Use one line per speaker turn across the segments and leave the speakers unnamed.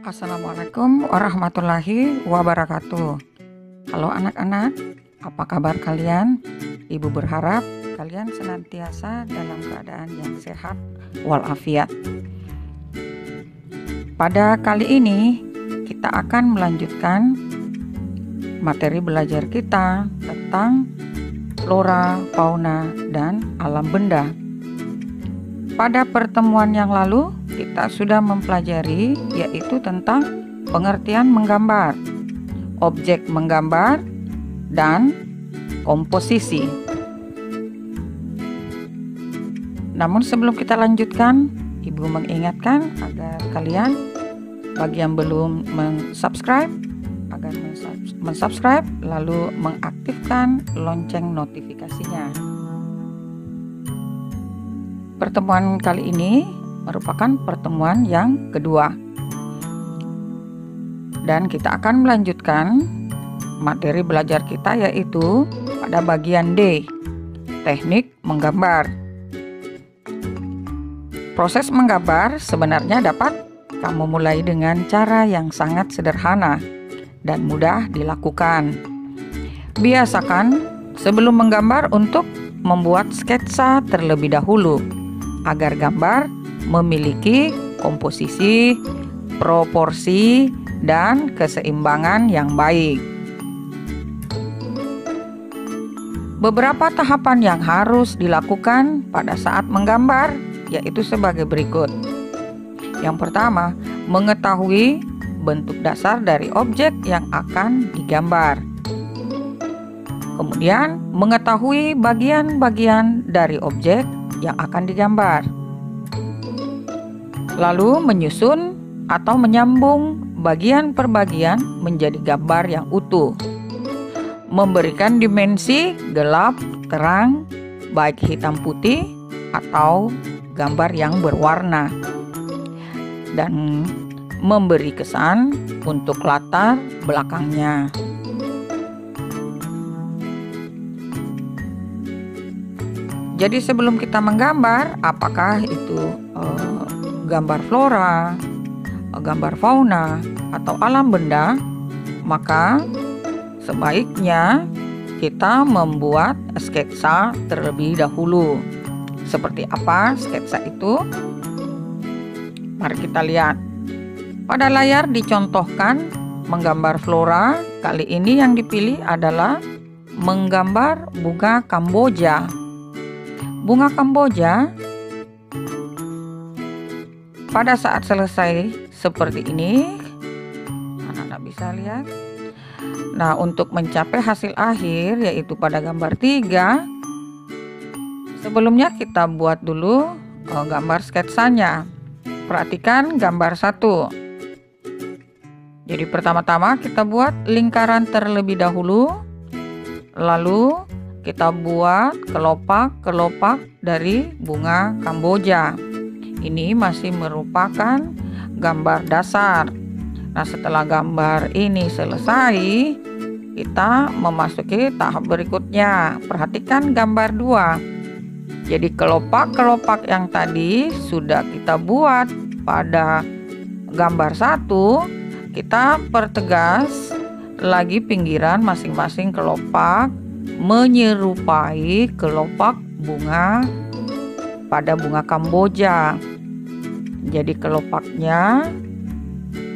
Assalamualaikum warahmatullahi wabarakatuh. Halo anak-anak, apa kabar kalian? Ibu berharap kalian senantiasa dalam keadaan yang sehat walafiat. Pada kali ini kita akan melanjutkan materi belajar kita tentang flora, fauna, dan alam benda. Pada pertemuan yang lalu kita sudah mempelajari yaitu tentang pengertian menggambar, objek menggambar, dan komposisi. Namun sebelum kita lanjutkan, Ibu mengingatkan agar kalian bagi yang belum mensubscribe agar mensubscribe lalu mengaktifkan lonceng notifikasinya. Pertemuan kali ini merupakan pertemuan yang kedua. Dan kita akan melanjutkan materi belajar kita yaitu pada bagian D, teknik menggambar. Proses menggambar sebenarnya dapat kamu mulai dengan cara yang sangat sederhana dan mudah dilakukan. Biasakan sebelum menggambar untuk membuat sketsa terlebih dahulu agar gambar memiliki komposisi, proporsi, dan keseimbangan yang baik. Beberapa tahapan yang harus dilakukan pada saat menggambar yaitu sebagai berikut. Yang pertama, mengetahui bentuk dasar dari objek yang akan digambar. Kemudian, mengetahui bagian-bagian dari objek yang akan digambar. Lalu menyusun atau menyambung bagian per bagian menjadi gambar yang utuh. Memberikan dimensi gelap, terang, baik hitam putih atau gambar yang berwarna. Dan memberi kesan untuk latar belakangnya. Jadi sebelum kita menggambar, apakah itu gambar flora, gambar fauna, atau alam benda, maka sebaiknya kita membuat sketsa terlebih dahulu. Seperti apa sketsa itu? Mari kita lihat. Pada layar dicontohkan menggambar flora. Kali ini yang dipilih adalah menggambar bunga Kamboja. Bunga Kamboja pada saat selesai seperti ini, anak-anak bisa lihat. Nah, untuk mencapai hasil akhir yaitu pada gambar 3, sebelumnya kita buat dulu gambar sketsanya. Perhatikan gambar 1. Jadi pertama-tama kita buat lingkaran terlebih dahulu, lalu kita buat kelopak-kelopak dari bunga Kamboja. Ini masih merupakan gambar dasar. Nah, setelah gambar ini selesai, kita memasuki tahap berikutnya. Perhatikan gambar 2. Jadi kelopak-kelopak yang tadi sudah kita buat pada gambar 1, kita pertegas lagi pinggiran masing-masing kelopak menyerupai kelopak bunga pada bunga Kamboja. Jadi kelopaknya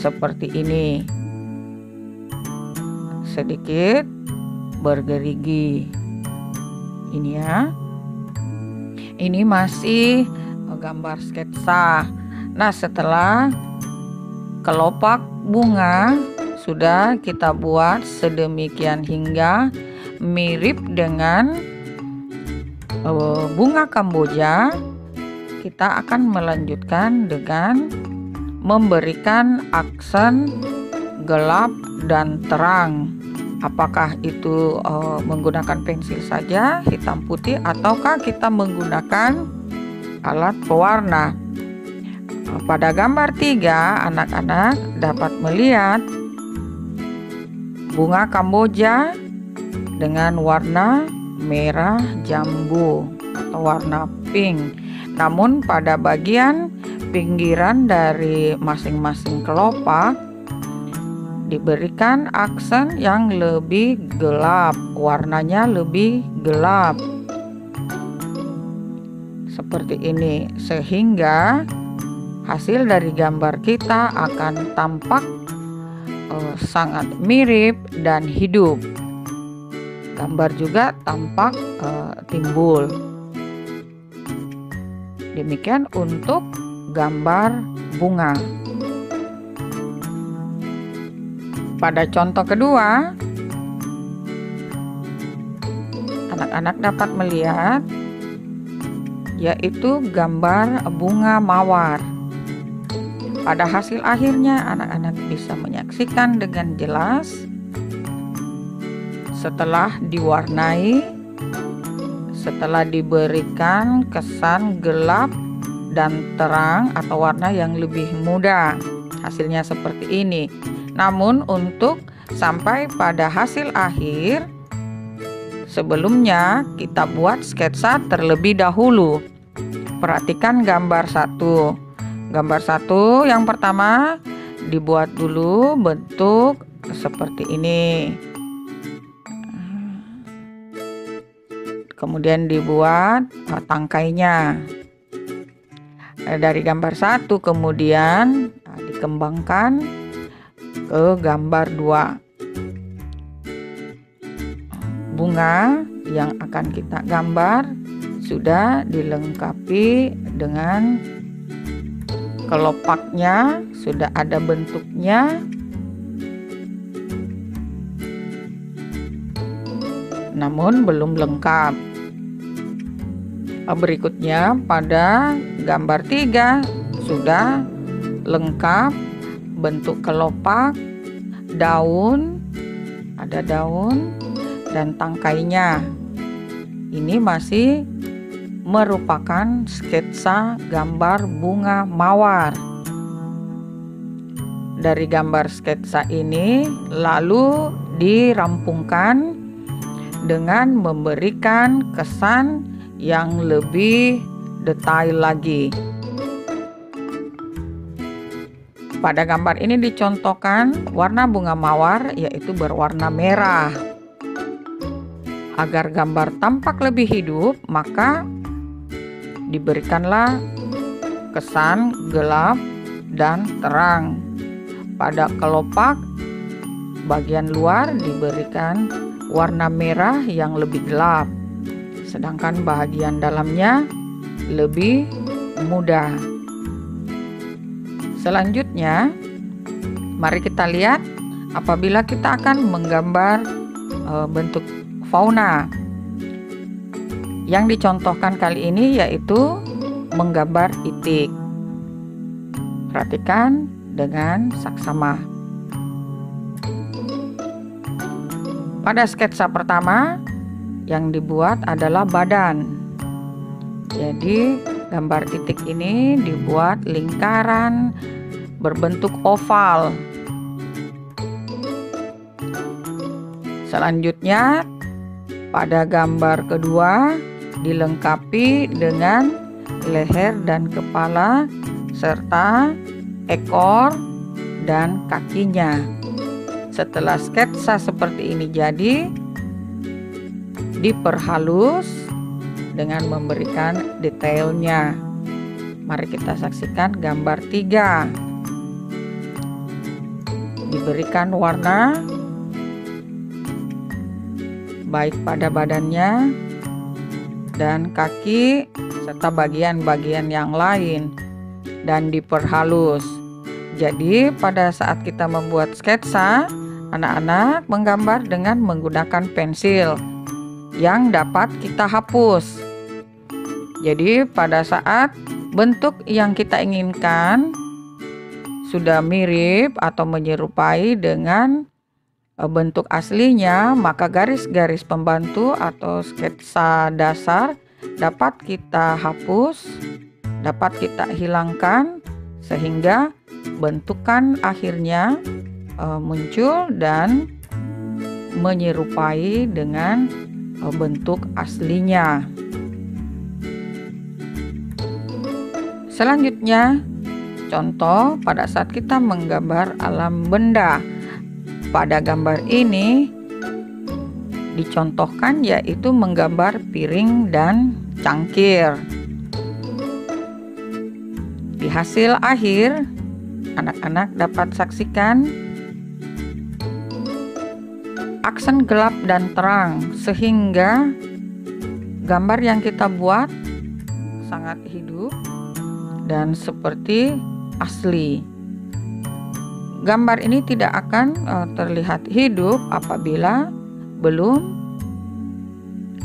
seperti ini, sedikit bergerigi. Ini ya, ini masih gambar sketsa. Nah, setelah kelopak bunga sudah kita buat sedemikian hingga mirip dengan bunga Kamboja, kita akan melanjutkan dengan memberikan aksen gelap dan terang. Apakah itu menggunakan pensil saja, hitam putih, ataukah kita menggunakan alat pewarna. Pada gambar 3, anak-anak dapat melihat bunga Kamboja dengan warna merah jambu atau warna pink. Namun pada bagian pinggiran dari masing-masing kelopak diberikan aksen yang lebih gelap, warnanya lebih gelap seperti ini, sehingga hasil dari gambar kita akan tampak sangat mirip dan hidup. Gambar juga tampak timbul. Demikian untuk gambar bunga. Pada contoh kedua, anak-anak dapat melihat yaitu gambar bunga mawar. Pada hasil akhirnya anak-anak bisa menyaksikan dengan jelas setelah diwarnai, setelah diberikan kesan gelap dan terang atau warna yang lebih muda. Hasilnya seperti ini. Namun untuk sampai pada hasil akhir, sebelumnya kita buat sketsa terlebih dahulu. Perhatikan gambar 1. Gambar 1 yang pertama dibuat dulu bentuk seperti ini. Kemudian dibuat tangkainya. Dari gambar 1 kemudian dikembangkan ke gambar 2. Bunga yang akan kita gambar sudah dilengkapi dengan kelopaknya, sudah ada bentuknya. Namun belum lengkap. Berikutnya pada gambar 3 sudah lengkap bentuk kelopak, daun, ada daun dan tangkainya. Ini masih merupakan sketsa gambar bunga mawar. Dari gambar sketsa ini lalu dirampungkan dengan memberikan kesan yang lebih detail lagi. Pada gambar ini dicontohkan warna bunga mawar yaitu berwarna merah. Agar gambar tampak lebih hidup, maka diberikanlah kesan gelap dan terang. Pada kelopak bagian luar diberikan warna merah yang lebih gelap, sedangkan bagian dalamnya lebih muda. Selanjutnya, mari kita lihat apabila kita akan menggambar bentuk fauna. Yang dicontohkan kali ini yaitu menggambar itik. Perhatikan dengan saksama. Pada sketsa pertama yang dibuat adalah badan. Jadi gambar itik ini dibuat lingkaran berbentuk oval. Selanjutnya pada gambar kedua dilengkapi dengan leher dan kepala serta ekor dan kakinya. Setelah sketsa seperti ini jadi, diperhalus dengan memberikan detailnya. Mari kita saksikan gambar 3. Diberikan warna baik pada badannya dan kaki serta bagian-bagian yang lain dan diperhalus. Jadi pada saat kita membuat sketsa, anak-anak menggambar dengan menggunakan pensil yang dapat kita hapus. Jadi pada saat bentuk yang kita inginkan sudah mirip atau menyerupai dengan bentuk aslinya, maka garis-garis pembantu atau sketsa dasar dapat kita hapus, dapat kita hilangkan sehingga bentukan akhirnya muncul dan menyerupai dengan bentuk aslinya. Selanjutnya contoh pada saat kita menggambar alam benda. Pada gambar ini dicontohkan yaitu menggambar piring dan cangkir. Di hasil akhir, anak-anak dapat saksikan aksen gelap dan terang, sehingga gambar yang kita buat sangat hidup dan seperti asli. Gambar ini tidak akan terlihat hidup apabila belum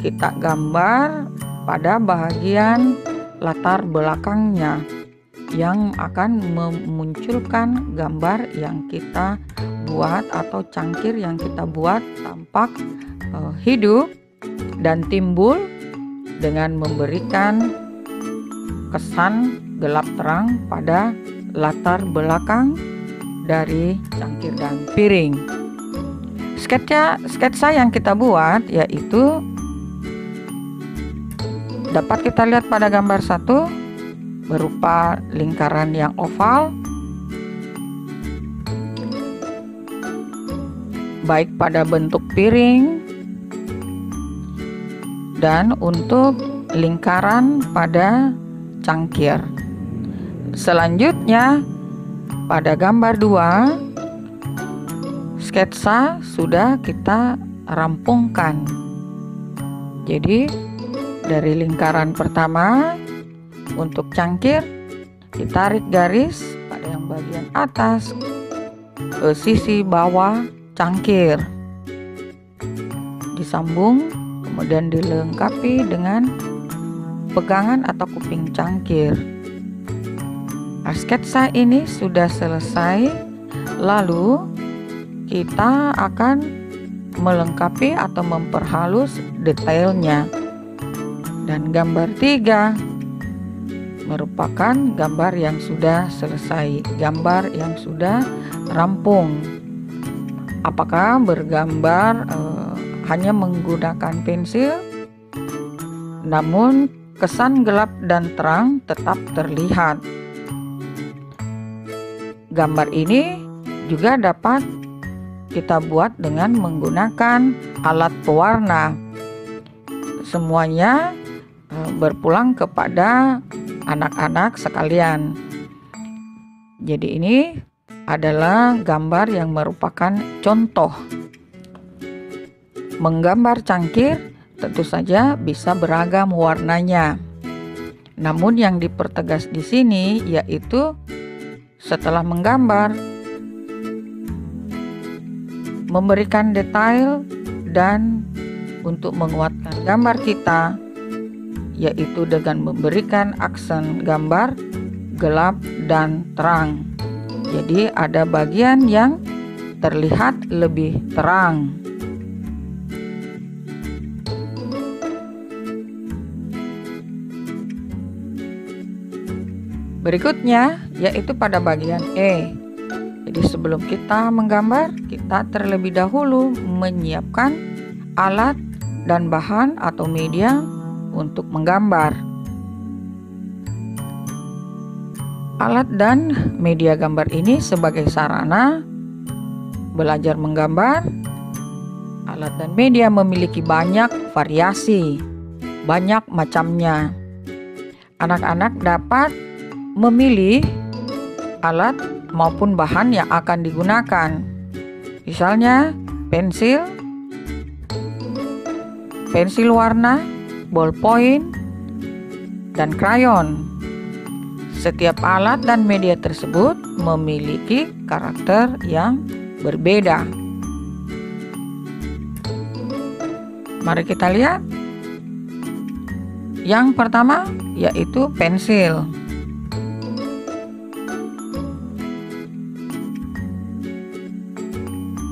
kita gambar pada bagian latar belakangnya yang akan memunculkan gambar yang kita buat atau cangkir yang kita buat tampak hidup dan timbul dengan memberikan kesan gelap terang pada latar belakang dari cangkir dan piring. Sketsa yang kita buat yaitu dapat kita lihat pada gambar 1 berupa lingkaran yang oval, baik pada bentuk piring dan untuk lingkaran pada cangkir. Selanjutnya pada gambar 2, sketsa sudah kita rampungkan. Jadi dari lingkaran pertama untuk cangkir ditarik garis pada yang bagian atas ke sisi bawah cangkir, disambung kemudian dilengkapi dengan pegangan atau kuping cangkir. Sketsa ini sudah selesai, lalu kita akan melengkapi atau memperhalus detailnya. Dan gambar 3 merupakan gambar yang sudah selesai, gambar yang sudah rampung. Apakah bergambar hanya menggunakan pensil, namun kesan gelap dan terang tetap terlihat. Gambar ini juga dapat kita buat dengan menggunakan alat pewarna. Semuanya berpulang kepada anak-anak sekalian. Jadi ini adalah gambar yang merupakan contoh. Menggambar cangkir tentu saja bisa beragam warnanya. Namun yang dipertegas di sini yaitu setelah menggambar, memberikan detail dan untuk menguatkan gambar kita, yaitu dengan memberikan aksen gambar gelap dan terang. Jadi ada bagian yang terlihat lebih terang. Berikutnya yaitu pada bagian E. Jadi sebelum kita menggambar, kita terlebih dahulu menyiapkan alat dan bahan atau media untuk menggambar. Alat dan media gambar ini sebagai sarana belajar menggambar. Alat dan media memiliki banyak variasi, banyak macamnya. Anak-anak dapat memilih alat maupun bahan yang akan digunakan. Misalnya pensil warna, ballpoint, dan krayon. Setiap alat dan media tersebut memiliki karakter yang berbeda. Mari kita lihat. Yang pertama yaitu pensil.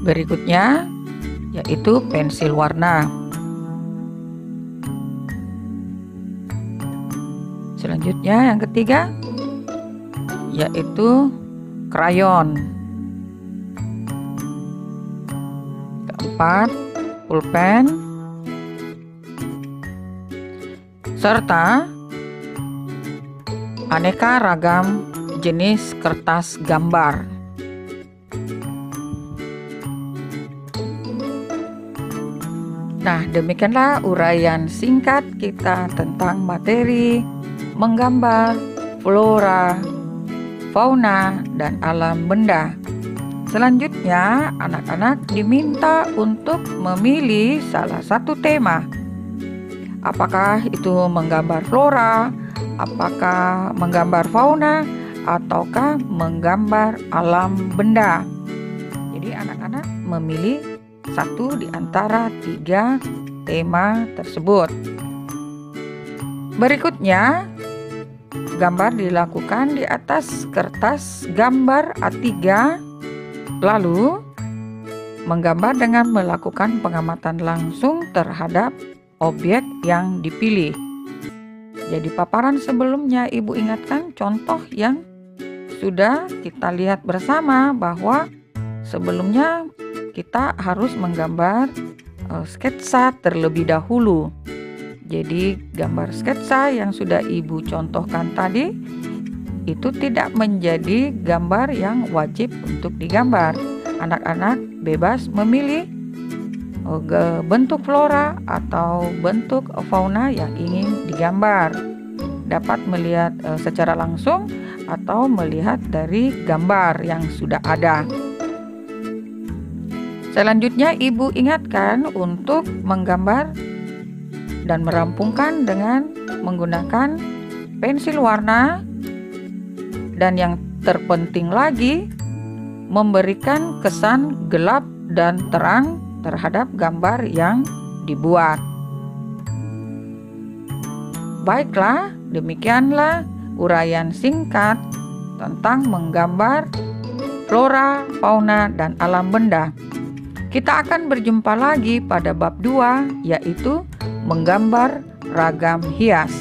Berikutnya yaitu pensil warna. Selanjutnya yang ketiga yaitu krayon. Keempat, pulpen. Serta aneka ragam jenis kertas gambar. Nah, demikianlah uraian singkat kita tentang materi menggambar flora, fauna, dan alam benda. Selanjutnya, anak-anak diminta untuk memilih salah satu tema. Apakah itu menggambar flora, apakah menggambar fauna, ataukah menggambar alam benda. Jadi anak-anak memilih satu di antara 3 tema tersebut. Berikutnya, gambar dilakukan di atas kertas gambar A3, lalu menggambar dengan melakukan pengamatan langsung terhadap objek yang dipilih. Jadi paparan sebelumnya Ibu ingatkan contoh yang sudah kita lihat bersama bahwa sebelumnya kita harus menggambar sketsa terlebih dahulu. Jadi gambar sketsa yang sudah Ibu contohkan tadi itu tidak menjadi gambar yang wajib untuk digambar. Anak-anak bebas memilih bentuk flora atau bentuk fauna yang ingin digambar. Dapat melihat secara langsung atau melihat dari gambar yang sudah ada. Selanjutnya Ibu ingatkan untuk menggambar dan merampungkan dengan menggunakan pensil warna, dan yang terpenting lagi memberikan kesan gelap dan terang terhadap gambar yang dibuat. Baiklah, demikianlah uraian singkat tentang menggambar flora, fauna, dan alam benda. Kita akan berjumpa lagi pada bab 2, yaitu menggambar ragam hias.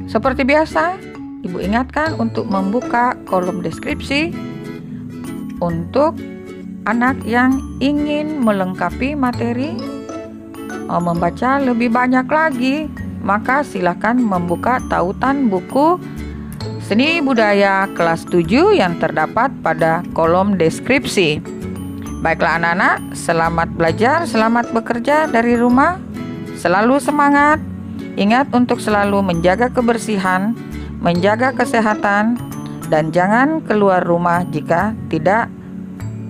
Seperti biasa, Ibu ingatkan untuk membuka kolom deskripsi untuk anak yang ingin melengkapi materi, membaca lebih banyak lagi, maka silakan membuka tautan buku Seni Budaya kelas 7 yang terdapat pada kolom deskripsi. Baiklah anak-anak, selamat belajar, selamat bekerja dari rumah, selalu semangat. Ingat untuk selalu menjaga kebersihan, menjaga kesehatan, dan jangan keluar rumah jika tidak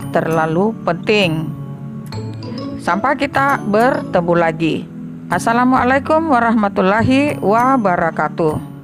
terlalu penting. Sampai kita bertemu lagi. Assalamualaikum warahmatullahi wabarakatuh.